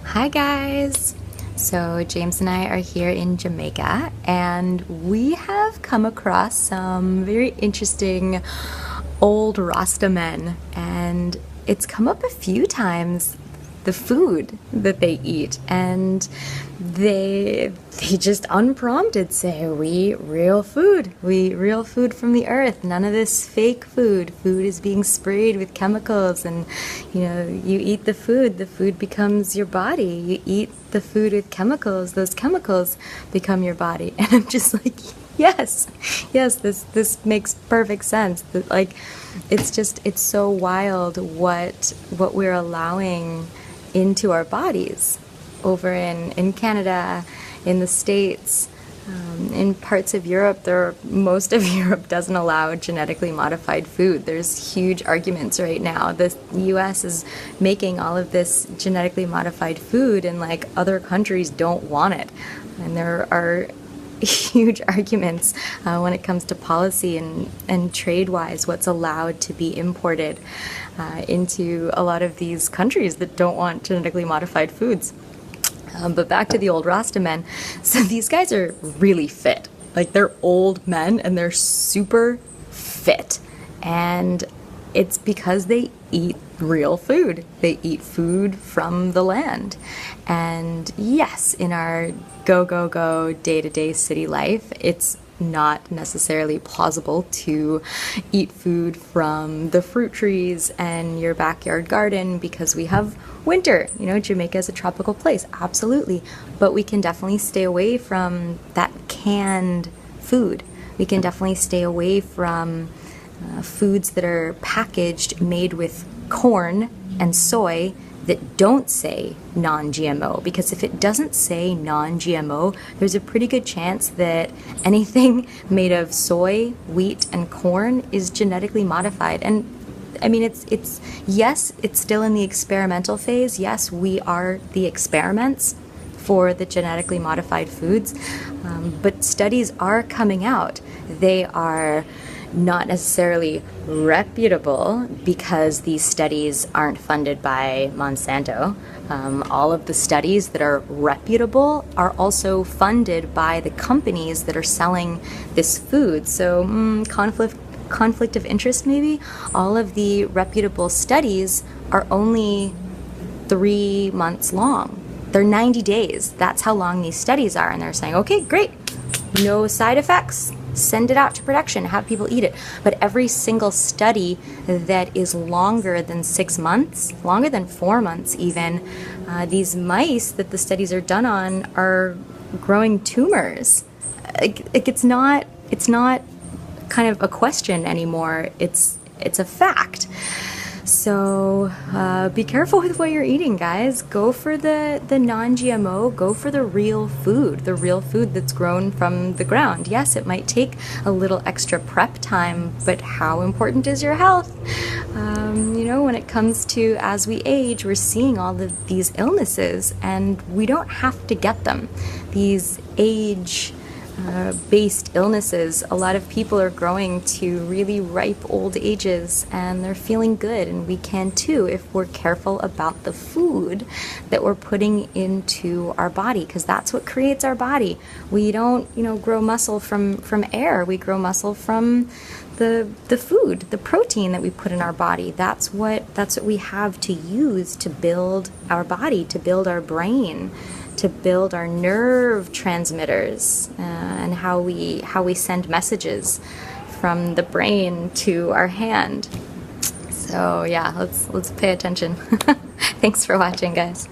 Hi guys! So James and I are here in Jamaica and we have come across some very interesting old Rasta men, and it's come up a few times, the food that they eat, and they just unprompted say, we real food, we real food from the earth, none of this fake food. Food is being sprayed with chemicals, and you eat the food becomes your body. You eat the food with chemicals, those chemicals become your body. And I'm just like, yes, this makes perfect sense. Like, it's so wild what we're allowing into our bodies over in Canada, in the States, in parts of Europe. Most of Europe doesn't allow genetically modified food. There's huge arguments right now. The US is making all of this genetically modified food, and like other countries don't want it. And there are huge arguments when it comes to policy and trade-wise, what's allowed to be imported into a lot of these countries that don't want genetically modified foods. But back to the old Rasta men. So these guys are really fit. Like, they're old men and they're super fit. And it's because they eat real food. They eat food from the land. And yes, in our go, day-to-day city life, it's not necessarily plausible to eat food from the fruit trees and your backyard garden because we have winter. Jamaica is a tropical place, absolutely. But we can definitely stay away from that canned food. We can definitely stay away from foods that are packaged, made with corn and soy, that don't say non-GMO, because if it doesn't say non-GMO, there's a pretty good chance that anything made of soy, wheat, and corn is genetically modified. And I mean, it's yes, it's still in the experimental phase. Yes, we are the experiments for the genetically modified foods, but studies are coming out. They are not necessarily reputable because these studies aren't funded by Monsanto. All of the studies that are reputable are also funded by the companies that are selling this food. So conflict of interest maybe. All of the reputable studies are only 3 months long. They're 90 days. That's how long these studies are. And they're saying, okay, great, no side effects. Send it out to production, have people eat it. But every single study that is longer than 6 months, longer than 4 months even, these mice that the studies are done on are growing tumors. It's not kind of a question anymore. It's a fact. So be careful with what you're eating, guys. Go for the non-GMO. Go for the real food that's grown from the ground. Yes, it might take a little extra prep time, but how important is your health? When it comes to, as we age, we're seeing all of these illnesses, and we don't have to get them. These age-based illnesses, a lot of people are growing to really ripe old ages and they're feeling good, and we can too if we're careful about the food that we're putting into our body, because that's what creates our body. We don't grow muscle from air. We grow muscle from the food, the protein that we put in our body. That's what we have to use to build our body, to build our brain, to build our nerve transmitters, and how we send messages from the brain to our hand. So yeah, let's pay attention. Thanks for watching, guys.